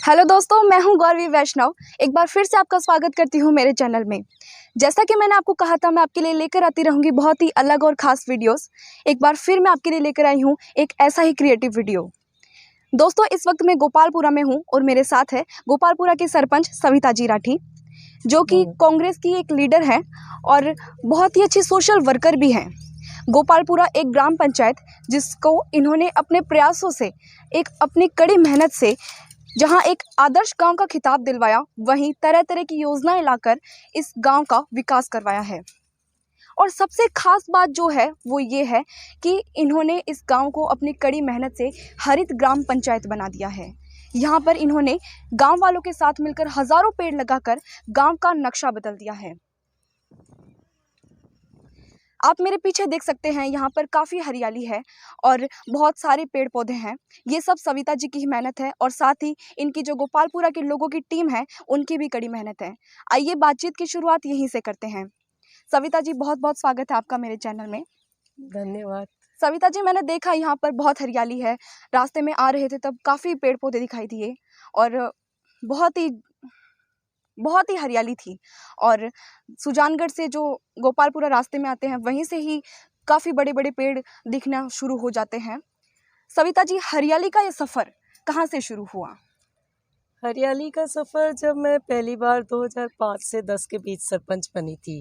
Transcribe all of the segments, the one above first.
Hello दोस्तों, मैं हूं गौरवी वैष्णव। एक बार फिर से आपका स्वागत करती हूं मेरे चैनल में। जैसा कि मैंने आपको कहा था, मैं आपके लिए लेकर आती रहूंगी बहुत ही अलग और ख़ास वीडियोस। एक बार फिर मैं आपके लिए लेकर आई हूं एक ऐसा ही क्रिएटिव वीडियो। दोस्तों, इस वक्त मैं गोपालपुरा में हूं और मेरे साथ है गोपालपुरा की सरपंच सविता जी राठी, जो कि कांग्रेस की एक लीडर है और बहुत ही अच्छी सोशल वर्कर भी हैं। गोपालपुरा एक ग्राम पंचायत जिसको इन्होंने अपने प्रयासों से, एक अपनी कड़ी मेहनत से, जहां एक आदर्श गांव का खिताब दिलवाया, वहीं तरह तरह की योजनाएं लाकर इस गांव का विकास करवाया है। और सबसे खास बात जो है वो ये है कि इन्होंने इस गांव को अपनी कड़ी मेहनत से हरित ग्राम पंचायत बना दिया है। यहाँ पर इन्होंने गांव वालों के साथ मिलकर हजारों पेड़ लगाकर गांव का नक्शा बदल दिया है। आप मेरे पीछे देख सकते हैं, यहाँ पर काफ़ी हरियाली है और बहुत सारे पेड़ पौधे हैं। ये सब सविता जी की ही मेहनत है और साथ ही इनकी जो गोपालपुरा के लोगों की टीम है, उनकी भी कड़ी मेहनत है। आइए बातचीत की शुरुआत यहीं से करते हैं। सविता जी, बहुत बहुत स्वागत है आपका मेरे चैनल में। धन्यवाद। सविता जी, मैंने देखा यहाँ पर बहुत हरियाली है। रास्ते में आ रहे थे तब काफ़ी पेड़ पौधे दिखाई दिए और बहुत ही बहुत ही हरियाली थी। और सुजानगढ़ से जो गोपालपुरा रास्ते में आते हैं, वहीं से ही काफ़ी बड़े बड़े पेड़ दिखना शुरू हो जाते हैं। सविता जी, हरियाली का ये सफ़र कहाँ से शुरू हुआ? हरियाली का सफ़र जब मैं पहली बार 2005 से 10 के बीच सरपंच बनी थी,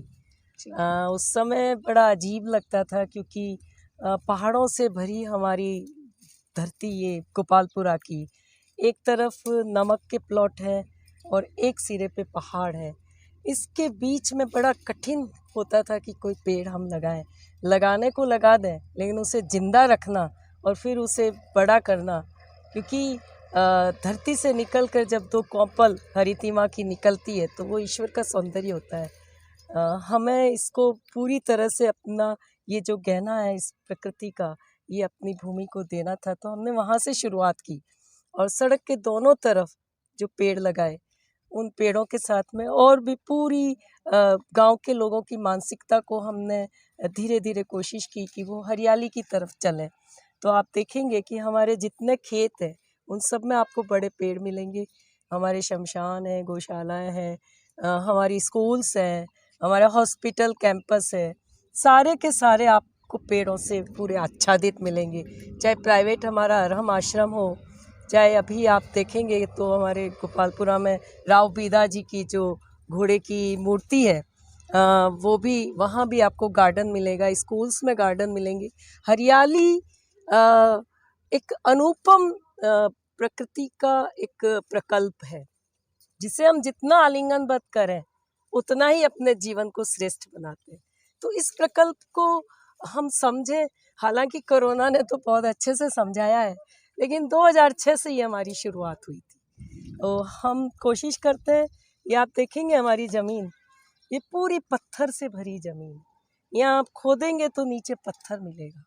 उस समय बड़ा अजीब लगता था क्योंकि पहाड़ों से भरी हमारी धरती ये गोपालपुरा की, एक तरफ नमक के प्लॉट है और एक सिरे पे पहाड़ है। इसके बीच में बड़ा कठिन होता था कि कोई पेड़ हम लगाएं, लगाने को लगा दें लेकिन उसे ज़िंदा रखना और फिर उसे बड़ा करना, क्योंकि धरती से निकल कर जब दो कौपल हरितिमा की निकलती है तो वो ईश्वर का सौंदर्य होता है। हमें इसको पूरी तरह से अपना ये जो गहना है इस प्रकृति का, ये अपनी भूमि को देना था, तो हमने वहाँ से शुरुआत की और सड़क के दोनों तरफ जो पेड़ लगाए, उन पेड़ों के साथ में और भी पूरी गांव के लोगों की मानसिकता को हमने धीरे धीरे कोशिश की कि वो हरियाली की तरफ चलें। तो आप देखेंगे कि हमारे जितने खेत हैं उन सब में आपको बड़े पेड़ मिलेंगे। हमारे शमशान है, गौशालाएं हैं, हमारी स्कूल्स हैं, हमारा हॉस्पिटल कैंपस है, सारे के सारे आपको पेड़ों से पूरे आच्छादित मिलेंगे। चाहे प्राइवेट हमारा अरहम आश्रम हो, चाहे अभी आप देखेंगे तो हमारे गोपालपुरा में राव बीदा जी की जो घोड़े की मूर्ति है, वो भी, वहाँ भी आपको गार्डन मिलेगा, स्कूल्स में गार्डन मिलेंगे। हरियाली एक अनुपम प्रकृति का एक प्रकल्प है जिसे हम जितना आलिंगनबद्ध करें उतना ही अपने जीवन को श्रेष्ठ बनाते हैं। तो इस प्रकल्प को हम समझें। हालांकि कोरोना ने तो बहुत अच्छे से समझाया है, लेकिन 2006 से ये हमारी शुरुआत हुई थी। तो हम कोशिश करते हैं, ये आप देखेंगे हमारी ज़मीन, ये पूरी पत्थर से भरी ज़मीन, यहाँ आप खोदेंगे तो नीचे पत्थर मिलेगा।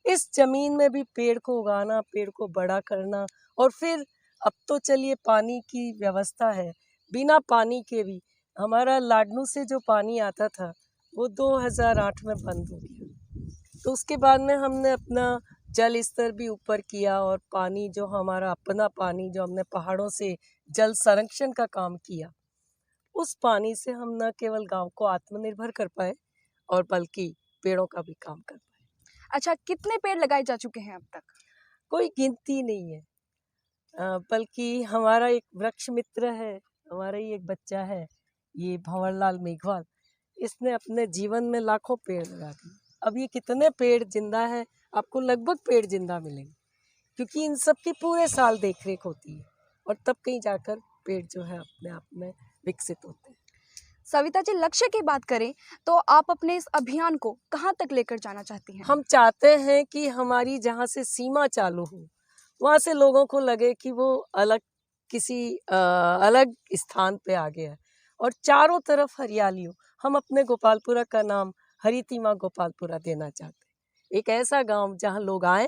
इस ज़मीन में भी पेड़ को उगाना, पेड़ को बड़ा करना, और फिर अब तो चलिए पानी की व्यवस्था है, बिना पानी के भी हमारा लाडनू से जो पानी आता था वो 2008 में बंद हो गया। तो उसके बाद में हमने अपना जल स्तर भी ऊपर किया और पानी जो हमारा अपना पानी जो हमने पहाड़ों से जल संरक्षण का काम किया, उस पानी से हम न केवल गांव को आत्मनिर्भर कर पाए और बल्कि पेड़ों का भी काम कर पाए। अच्छा, कितने पेड़ लगाए जा चुके हैं अब तक? कोई गिनती नहीं है, बल्कि हमारा एक वृक्ष मित्र है, हमारा ही एक बच्चा है, ये भंवरलाल मेघवाल, इसने अपने जीवन में लाखों पेड़ लगा दिए। अब ये कितने पेड़ जिंदा है, आपको लगभग पेड़ जिंदा मिलेंगे, क्योंकि इन सब की पूरे साल देखरेख होती है और तब कहीं जाकर पेड़ जो है अपने आप में विकसित होते हैं। सविता जी, लक्ष्य की बात करें तो आप अपने इस अभियान को कहाँ तक लेकर जाना चाहती हैं? हम चाहते हैं कि हमारी जहाँ से सीमा चालू हो, वहाँ से लोगों को लगे कि वो अलग किसी अलग स्थान पे आ गया है और चारों तरफ हरियाली हो। हम अपने गोपालपुरा का नाम हरितिमा गोपालपुरा देना चाहते हैं। एक ऐसा गांव जहाँ लोग आए,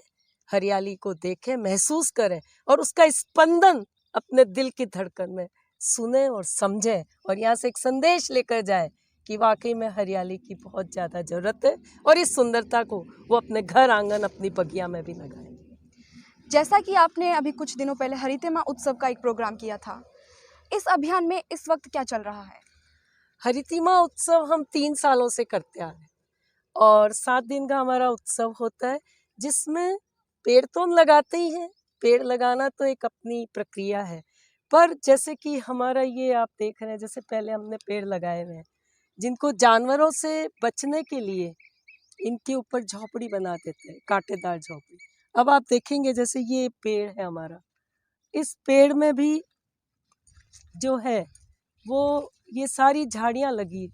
हरियाली को देखें, महसूस करें और उसका स्पंदन अपने दिल की धड़कन में सुने और समझें, और यहाँ से एक संदेश लेकर जाए कि वाकई में हरियाली की बहुत ज़्यादा ज़रूरत है और इस सुंदरता को वो अपने घर आंगन, अपनी बगिया में भी लगाएं। जैसा कि आपने अभी कुछ दिनों पहले हरितिमा उत्सव का एक प्रोग्राम किया था, इस अभियान में इस वक्त क्या चल रहा है? हरितिमा उत्सव हम 3 सालों से करते आ रहे हैं और 7 दिन का हमारा उत्सव होता है, जिसमें पेड़ तो हम लगाते ही हैं। पेड़ लगाना तो एक अपनी प्रक्रिया है, पर जैसे कि हमारा ये आप देख रहे हैं, जैसे पहले हमने पेड़ लगाए हुए हैं जिनको जानवरों से बचने के लिए इनके ऊपर झोपड़ी बना देते हैं, कांटेदार झोपड़ी। अब आप देखेंगे जैसे ये पेड़ है हमारा, इस पेड़ में भी जो है वो ये सारी झाड़ियाँ लगी,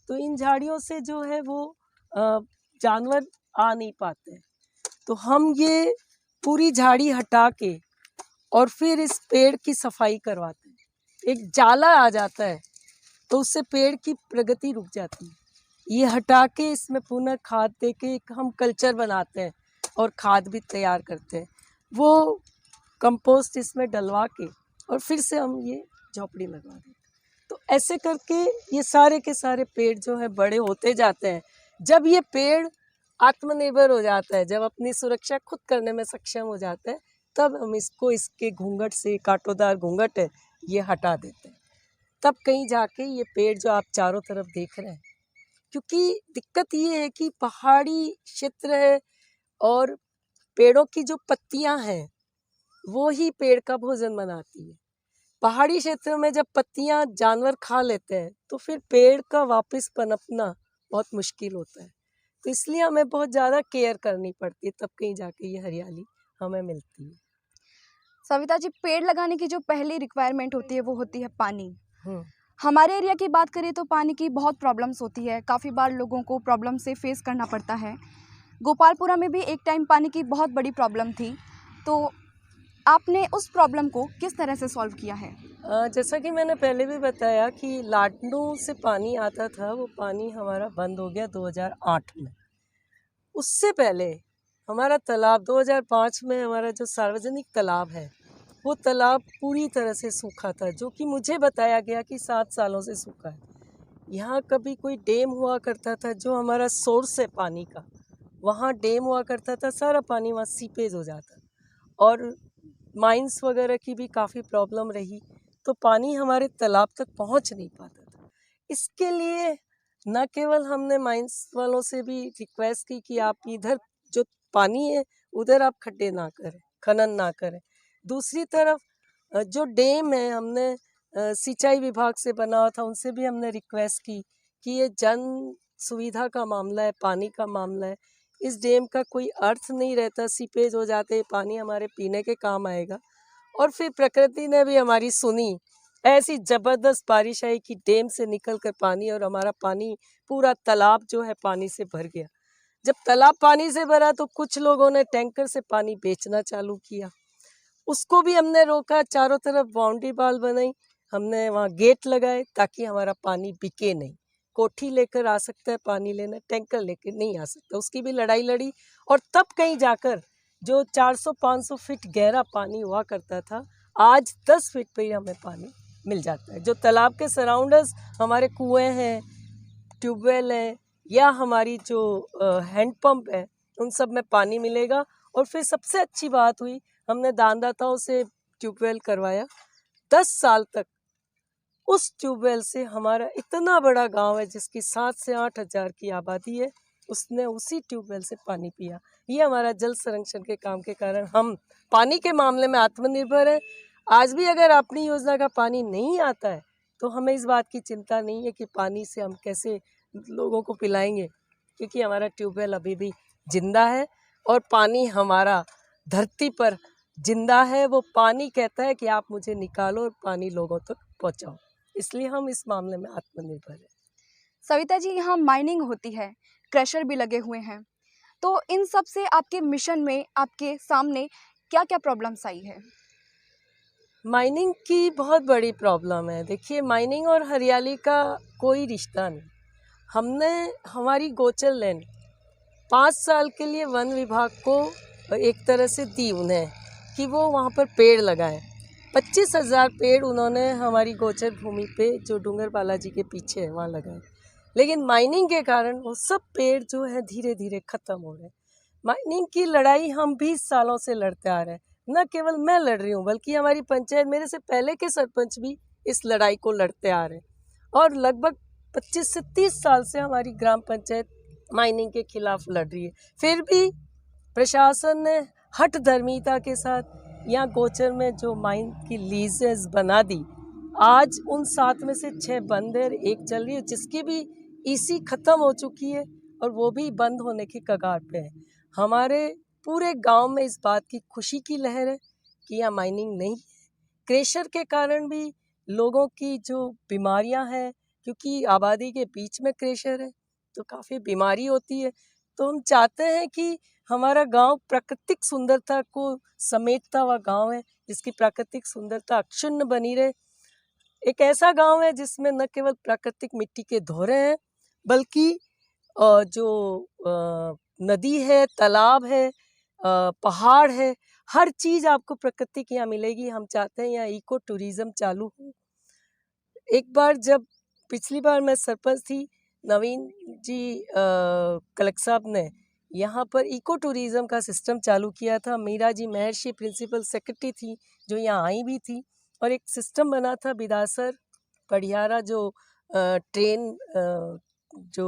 तो इन झाड़ियों से जो है वो जानवर आ नहीं पाते। तो हम ये पूरी झाड़ी हटा के और फिर इस पेड़ की सफाई करवाते हैं। एक जाला आ जाता है तो उससे पेड़ की प्रगति रुक जाती है। ये हटा के इसमें पुनः खाद दे के एक हम कल्चर बनाते हैं और खाद भी तैयार करते हैं। वो कंपोस्ट इसमें डलवा के और फिर से हम ये झोपड़ी लगवा देते हैं। तो ऐसे करके ये सारे के सारे पेड़ जो है बड़े होते जाते हैं। जब ये पेड़ आत्मनिर्भर हो जाता है, जब अपनी सुरक्षा खुद करने में सक्षम हो जाता है, तब हम इसको इसके घूंघट से, कांटोदार घूंघट है, ये हटा देते हैं। तब कहीं जाके ये पेड़ जो आप चारों तरफ देख रहे हैं, क्योंकि दिक्कत ये है कि पहाड़ी क्षेत्र है और पेड़ों की जो पत्तियां हैं वो ही पेड़ का भोजन बनाती है। पहाड़ी क्षेत्र में जब पत्तियां जानवर खा लेते हैं तो फिर पेड़ का वापस पनपना बहुत मुश्किल होता है। तो इसलिए हमें बहुत ज़्यादा केयर करनी पड़ती है, तब कहीं जाके ये हरियाली हमें मिलती है। सविता जी, पेड़ लगाने की जो पहली रिक्वायरमेंट होती है वो होती है पानी। हमारे एरिया की बात करें तो पानी की बहुत प्रॉब्लम्स होती है, काफ़ी बार लोगों को प्रॉब्लम से फेस करना पड़ता है। गोपालपुरा में भी एक टाइम पानी की बहुत बड़ी प्रॉब्लम थी, तो आपने उस प्रॉब्लम को किस तरह से सॉल्व किया है? जैसा कि मैंने पहले भी बताया कि लाडनू से पानी आता था, वो पानी हमारा बंद हो गया 2008 में। उससे पहले हमारा तालाब 2005 में हमारा जो सार्वजनिक तालाब है, वो तालाब पूरी तरह से सूखा था, जो कि मुझे बताया गया कि 7 सालों से सूखा है। यहाँ कभी कोई डैम हुआ करता था, जो हमारा सोर्स है पानी का, वहाँ डैम हुआ करता था, सारा पानी वहाँ सीपेज हो जाता और माइंस वगैरह की भी काफ़ी प्रॉब्लम रही, तो पानी हमारे तालाब तक पहुँच नहीं पाता था। इसके लिए न केवल हमने माइंस वालों से भी रिक्वेस्ट की कि आप इधर जो पानी है उधर आप खड्डे ना करें, खनन ना करें। दूसरी तरफ जो डैम है, हमने सिंचाई विभाग से बना था, उनसे भी हमने रिक्वेस्ट की कि ये जन सुविधा का मामला है, पानी का मामला है, इस डैम का कोई अर्थ नहीं रहता, सीपेज हो जाते, पानी हमारे पीने के काम आएगा। और फिर प्रकृति ने भी हमारी सुनी, ऐसी ज़बरदस्त बारिश आई कि डैम से निकल कर पानी और हमारा पानी पूरा तालाब जो है पानी से भर गया। जब तालाब पानी से भरा तो कुछ लोगों ने टैंकर से पानी बेचना चालू किया, उसको भी हमने रोका, चारों तरफ बाउंड्री वॉल बनाई, हमने वहाँ गेट लगाए ताकि हमारा पानी बिके नहीं। कोठी लेकर आ सकता है पानी लेना, टैंकर लेकर नहीं आ सकता, उसकी भी लड़ाई लड़ी। और तब कहीं जाकर जो 400-500 फीट गहरा पानी हुआ करता था, आज 10 फीट पे ही हमें पानी मिल जाता है। जो तालाब के सराउंडर्स हमारे कुएं हैं, ट्यूबवेल हैं या हमारी जो हैंडपम्प है, उन सब में पानी मिलेगा। और फिर सबसे अच्छी बात हुई, हमने दानदाताओं से ट्यूबवेल करवाया। 10 साल तक उस ट्यूबवेल से हमारा इतना बड़ा गांव है जिसकी 7 से 8 हज़ार की आबादी है, उसने उसी ट्यूबवेल से पानी पिया। ये हमारा जल संरक्षण के काम के कारण हम पानी के मामले में आत्मनिर्भर हैं। आज भी अगर अपनी योजना का पानी नहीं आता है तो हमें इस बात की चिंता नहीं है कि पानी से हम कैसे लोगों को पिलाएंगे, क्योंकि हमारा ट्यूबवेल अभी भी जिंदा है और पानी हमारा धरती पर जिंदा है। वो पानी कहता है कि आप मुझे निकालो और पानी लोगों तक पहुंचाओ, इसलिए हम इस मामले में आत्मनिर्भर हैं। सविता जी, यहाँ माइनिंग होती है, क्रशर भी लगे हुए हैं, तो इन सब से आपके मिशन में आपके सामने क्या क्या प्रॉब्लम्स आई है? माइनिंग की बहुत बड़ी प्रॉब्लम है। देखिए, माइनिंग और हरियाली का कोई रिश्ता नहीं। हमने हमारी गोचर लैंड 5 साल के लिए वन विभाग को एक तरह से दी उन्हें कि वो वहाँ पर पेड़ लगाएं। 25,000 पेड़ उन्होंने हमारी गोचर भूमि पे जो डूंगर बालाजी के पीछे है वहाँ लगाए, लेकिन माइनिंग के कारण वो सब पेड़ जो है धीरे धीरे ख़त्म हो रहे हैं। माइनिंग की लड़ाई हम 20 सालों से लड़ते आ रहे हैं। न केवल मैं लड़ रही हूँ बल्कि हमारी पंचायत, मेरे से पहले के सरपंच भी इस लड़ाई को लड़ते आ रहे हैं और लगभग 25 से 30 साल से हमारी ग्राम पंचायत माइनिंग के खिलाफ लड़ रही है। फिर भी प्रशासन ने हठ धर्मिता के साथ यहाँ गोचर में जो माइन की लीजेस बना दी, आज उन 7 में से 6 बंद है, 1 चल रही है, जिसकी भी ईसी खत्म हो चुकी है और वो भी बंद होने की कगार पे है। हमारे पूरे गांव में इस बात की खुशी की लहर है कि यहाँ माइनिंग नहीं है। क्रेशर के कारण भी लोगों की जो बीमारियां हैं, क्योंकि आबादी के बीच में क्रेशर है तो काफ़ी बीमारी होती है, तो हम चाहते हैं कि हमारा गांव प्राकृतिक सुंदरता को समेटता हुआ गांव है, जिसकी प्राकृतिक सुंदरता अक्षुण्ण बनी रहे। एक ऐसा गांव है जिसमें न केवल प्राकृतिक मिट्टी के धोरे हैं बल्कि जो नदी है, तालाब है, पहाड़ है, हर चीज़ आपको प्रकृति की यहाँ मिलेगी। हम चाहते हैं यहाँ इको टूरिज़्म चालू हो। एक बार जब पिछली बार मैं सरपंच थी, नवीन जी कलेक्टर साहब ने यहाँ पर इको टूरिज़्म का सिस्टम चालू किया था। मीरा जी महर्षि प्रिंसिपल सेक्रेटरी थी जो यहाँ आई भी थी, और एक सिस्टम बना था बिदासर पढ़ियारा जो ट्रेन जो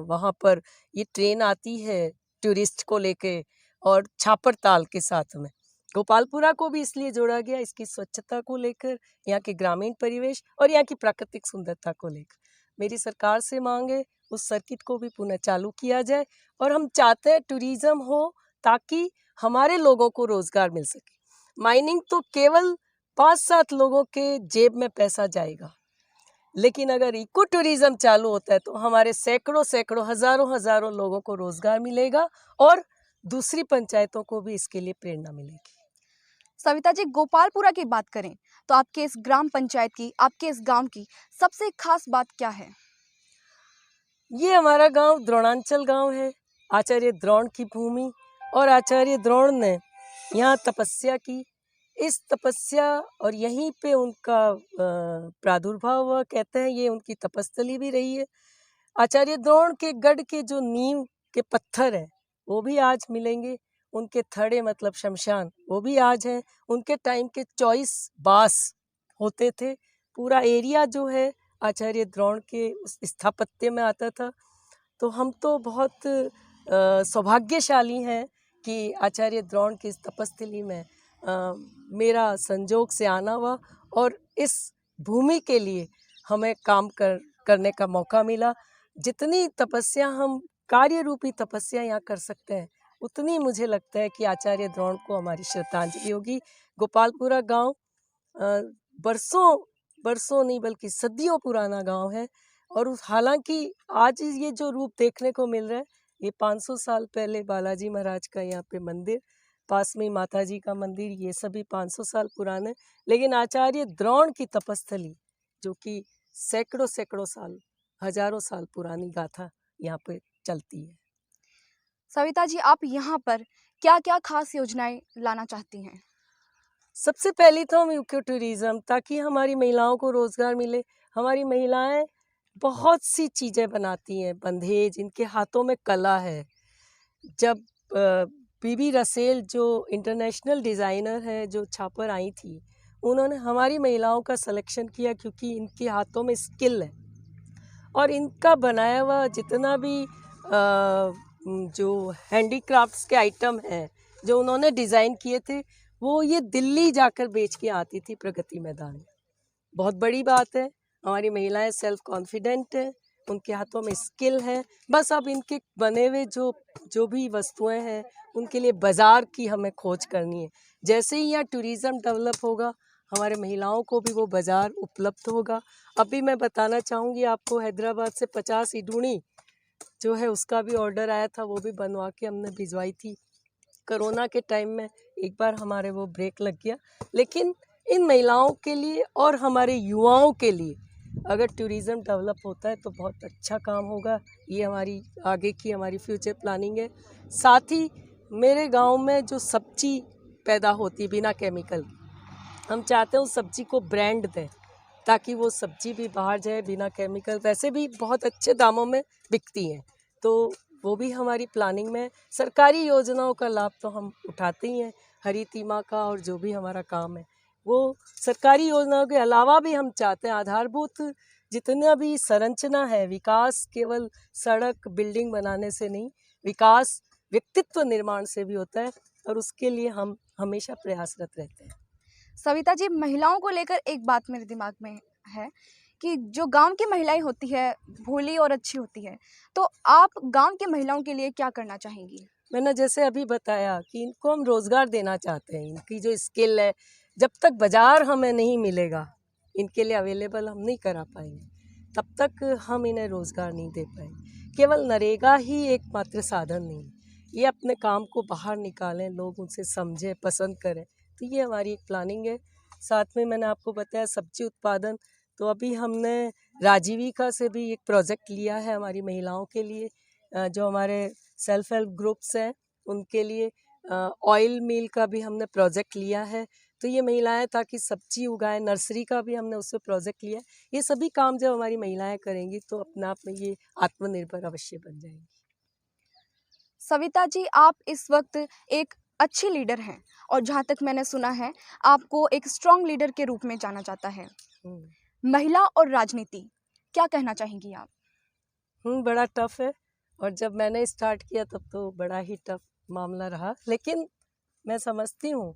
वहाँ पर ये ट्रेन आती है टूरिस्ट को लेके, और छापर ताल के साथ में गोपालपुरा को भी इसलिए जोड़ा गया, इसकी स्वच्छता को लेकर, यहाँ के ग्रामीण परिवेश और यहाँ की प्राकृतिक सुंदरता को लेकर। मेरी सरकार से मांग है उस सर्किट को भी पुनः चालू किया जाए, और हम चाहते हैं टूरिज़्म हो ताकि हमारे लोगों को रोज़गार मिल सके। माइनिंग तो केवल 5-7 लोगों के जेब में पैसा जाएगा, लेकिन अगर इको टूरिज़्म चालू होता है तो हमारे सैकड़ों हज़ारों लोगों को रोज़गार मिलेगा और दूसरी पंचायतों को भी इसके लिए प्रेरणा मिलेगी। सविता जी, गोपालपुरा की बात करें तो आपके इस ग्राम पंचायत की, आपके इस गांव की सबसे खास बात क्या है? ये हमारा गांव द्रोणांचल गांव है, आचार्य द्रोण की भूमि, और आचार्य द्रोण ने यहाँ तपस्या की। इस तपस्या और यहीं पे उनका प्रादुर्भाव हुआ, कहते हैं ये उनकी तपस्थली भी रही है। आचार्य द्रोण के गढ़ के जो नींव के पत्थर हैं वो भी आज मिलेंगे, उनके थड़े मतलब शमशान वो भी आज हैं। उनके टाइम के 24 बास होते थे। पूरा एरिया जो है आचार्य द्रोण के उस स्थापत्य में आता था। तो हम तो बहुत सौभाग्यशाली हैं कि आचार्य द्रोण की इस तपस्थली में मेरा संजोग से आना हुआ और इस भूमि के लिए हमें काम करने का मौका मिला। जितनी तपस्या हम कार्य रूपी तपस्या यहाँ कर सकते हैं, उतनी मुझे लगता है कि आचार्य द्रोण को हमारी श्रद्धांजलि होगी। गोपालपुरा गांव बरसों नहीं बल्कि सदियों पुराना गांव है, और उस हालांकि आज ये जो रूप देखने को मिल रहा है, ये 500 साल पहले बालाजी महाराज का यहाँ पे मंदिर, पास में माता जी का मंदिर, ये सभी 500 साल पुराने, लेकिन आचार्य द्रोण की तपस्थली जो कि सैकड़ों साल, हजारों साल पुरानी गाथा यहाँ पे चलती है। सविता जी, आप यहाँ पर क्या क्या खास योजनाएं लाना चाहती हैं? सबसे पहली तो हम इको टूरिज़्म, ताकि हमारी महिलाओं को रोज़गार मिले। हमारी महिलाएं बहुत सी चीज़ें बनाती हैं, बंधेज, इनके हाथों में कला है। जब बीबी रसेल जो इंटरनेशनल डिज़ाइनर है, जो छापर आई थी, उन्होंने हमारी महिलाओं का सिलेक्शन किया क्योंकि इनके हाथों में स्किल है, और इनका बनाया हुआ जितना भी जो हैंडीक्राफ्ट्स के आइटम हैं जो उन्होंने डिज़ाइन किए थे, वो ये दिल्ली जाकर बेच के आती थी प्रगति मैदान में। बहुत बड़ी बात है, हमारी महिलाएं सेल्फ कॉन्फिडेंट हैं, उनके हाथों में स्किल है। बस अब इनके बने हुए जो भी वस्तुएं हैं उनके लिए बाज़ार की हमें खोज करनी है। जैसे ही यहाँ टूरिज़्म डेवलप होगा, हमारे महिलाओं को भी वो बाज़ार उपलब्ध होगा। अभी मैं बताना चाहूँगी आपको, हैदराबाद से 50 इडूणी जो है उसका भी ऑर्डर आया था, वो भी बनवा के हमने भिजवाई थी। कोरोना के टाइम में एक बार हमारे वो ब्रेक लग गया, लेकिन इन महिलाओं के लिए और हमारे युवाओं के लिए अगर टूरिज़्म डेवलप होता है तो बहुत अच्छा काम होगा। ये हमारी आगे की हमारी फ्यूचर प्लानिंग है। साथ ही मेरे गांव में जो सब्जी पैदा होती बिना केमिकल की, हम चाहते हैं उस सब्जी को ब्रांड दें ताकि वो सब्जी भी बाहर जाए बिना केमिकल, वैसे भी बहुत अच्छे दामों में बिकती हैं, तो वो भी हमारी प्लानिंग में है। सरकारी योजनाओं का लाभ तो हम उठाते ही हैं, हरी तीमा का, और जो भी हमारा काम है वो सरकारी योजनाओं के अलावा भी हम चाहते हैं आधारभूत जितना भी संरचना है, विकास केवल सड़क बिल्डिंग बनाने से नहीं, विकास व्यक्तित्व निर्माण से भी होता है, और उसके लिए हम हमेशा प्रयासरत रहते हैं। सविता जी, महिलाओं को लेकर एक बात मेरे दिमाग में है कि जो गांव की महिलाएं होती है भोली और अच्छी होती है, तो आप गांव की महिलाओं के लिए क्या करना चाहेंगी? मैंने जैसे अभी बताया कि इनको हम रोज़गार देना चाहते हैं। इनकी जो स्किल है, जब तक बाज़ार हमें नहीं मिलेगा, इनके लिए अवेलेबल हम नहीं करा पाएंगे, तब तक हम इन्हें रोज़गार नहीं दे पाएंगे। केवल नरेगा ही एकमात्र साधन नहीं, ये अपने काम को बाहर निकालें, लोग उनसे समझें, पसंद करें, तो ये हमारी एक प्लानिंग है। साथ में मैंने आपको बताया सब्जी उत्पादन, तो अभी हमने राजीविका से भी एक प्रोजेक्ट लिया है हमारी महिलाओं के लिए, जो हमारे सेल्फ हेल्प ग्रुप्स हैं उनके लिए ऑयल मिल का भी हमने प्रोजेक्ट लिया है। तो ये महिलाएं ताकि सब्जी उगाएं, नर्सरी का भी हमने उससे प्रोजेक्ट लिया है। ये सभी काम जब हमारी महिलाएं करेंगी तो अपने आप में ये आत्मनिर्भर अवश्य बन जाएंगी। सविता जी, आप इस वक्त एक अच्छी लीडर हैं और जहाँ तक मैंने सुना है आपको एक स्ट्रॉन्ग लीडर के रूप में जाना जाता है। महिला और राजनीति, क्या कहना चाहेंगी आप? बड़ा टफ है, और जब मैंने स्टार्ट किया तब तो बड़ा ही टफ मामला रहा, लेकिन मैं समझती हूँ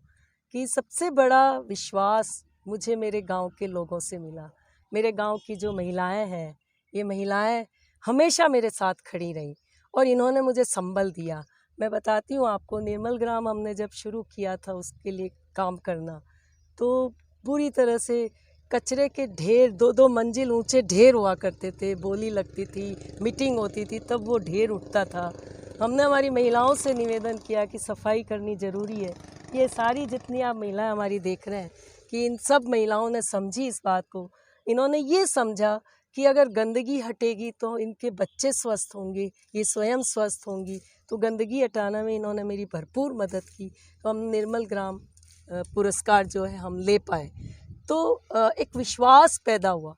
कि सबसे बड़ा विश्वास मुझे मेरे गांव के लोगों से मिला। मेरे गांव की जो महिलाएं हैं, ये महिलाएं हमेशा मेरे साथ खड़ी रहीं और इन्होंने मुझे संबल दिया। मैं बताती हूँ आपको, निर्मल ग्राम हमने जब शुरू किया था उसके लिए काम करना, तो पूरी तरह से कचरे के ढेर, 2-2 मंजिल ऊंचे ढेर हुआ करते थे, बोली लगती थी, मीटिंग होती थी, तब वो ढेर उठता था। हमने हमारी महिलाओं से निवेदन किया कि सफाई करनी ज़रूरी है। ये सारी जितनी आप महिलाएं हमारी देख रहे हैं कि इन सब महिलाओं ने समझी इस बात को। इन्होंने ये समझा कि अगर गंदगी हटेगी तो इनके बच्चे स्वस्थ होंगे, ये स्वयं स्वस्थ होंगी, तो गंदगी हटाने में इन्होंने मेरी भरपूर मदद की। तो हम निर्मल ग्राम पुरस्कार जो है हम ले पाए, तो एक विश्वास पैदा हुआ,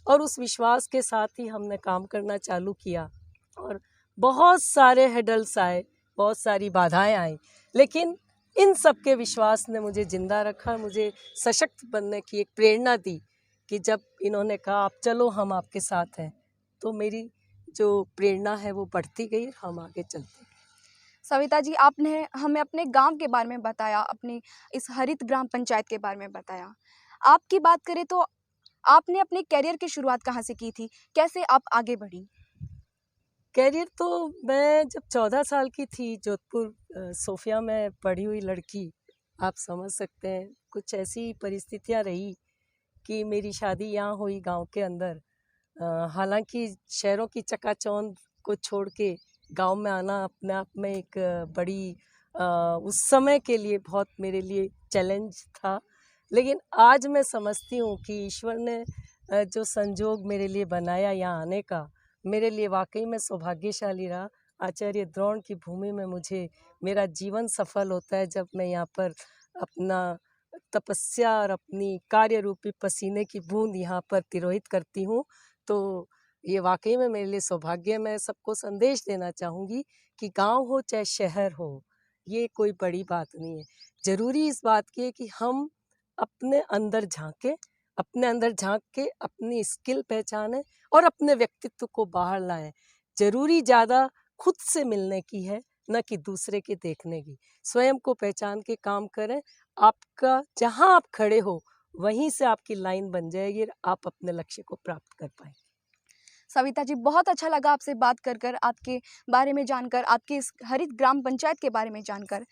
और उस विश्वास के साथ ही हमने काम करना चालू किया। और बहुत सारे हेडल्स आए, बहुत सारी बाधाएं आई, लेकिन इन सब के विश्वास ने मुझे जिंदा रखा, मुझे सशक्त बनने की एक प्रेरणा दी कि जब इन्होंने कहा आप चलो हम आपके साथ हैं, तो मेरी जो प्रेरणा है वो बढ़ती गई, हम आगे चलते गए। सविता जी, आपने हमें अपने गांव के बारे में बताया, अपनी इस हरित ग्राम पंचायत के बारे में बताया। आपकी बात करें तो आपने अपने करियर की शुरुआत कहाँ से की थी? कैसे आप आगे बढ़ी? कैरियर तो मैं जब 14 साल की थी, जोधपुर सोफिया में पढ़ी हुई लड़की, आप समझ सकते हैं कुछ ऐसी परिस्थितियां रही कि मेरी शादी यहाँ हुई गांव के अंदर। हालांकि शहरों की चकाचौंध को छोड़ के गांव में आना अपने आप में एक बड़ी उस समय के लिए बहुत मेरे लिए चैलेंज था, लेकिन आज मैं समझती हूँ कि ईश्वर ने जो संजोग मेरे लिए बनाया यहाँ आने का, मेरे लिए वाकई में सौभाग्यशाली रहा। आचार्य द्रोण की भूमि में मुझे मेरा जीवन सफल होता है जब मैं यहाँ पर अपना तपस्या और अपनी कार्य रूपी पसीने की बूंद यहाँ पर तिरोहित करती हूँ। तो ये वाकई में मेरे लिए सौभाग्य। मैं सबको संदेश देना चाहूँगी कि गांव हो चाहे शहर हो, ये कोई बड़ी बात नहीं है। ज़रूरी इस बात की है कि हम अपने अंदर झांकें, अपने अंदर झांक के अपनी स्किल पहचानें और अपने व्यक्तित्व को बाहर लाएं। ज़रूरी ज़्यादा खुद से मिलने की है, न कि दूसरे के देखने की। स्वयं को पहचान के काम करें, आपका जहां आप खड़े हो वहीं से आपकी लाइन बन जाएगी और आप अपने लक्ष्य को प्राप्त कर पाएंगे। सविता जी, बहुत अच्छा लगा आपसे बात कर आपके बारे में जानकर, आपके इस हरित ग्राम पंचायत के बारे में जानकर।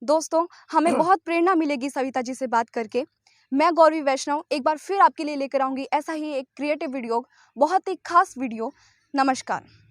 दोस्तों, हमें बहुत प्रेरणा मिलेगी सविता जी से बात करके। मैं गौरवी वैष्णव एक बार फिर आपके लिए लेकर आऊँगी ऐसा ही एक क्रिएटिव वीडियो, बहुत ही खास वीडियो। नमस्कार।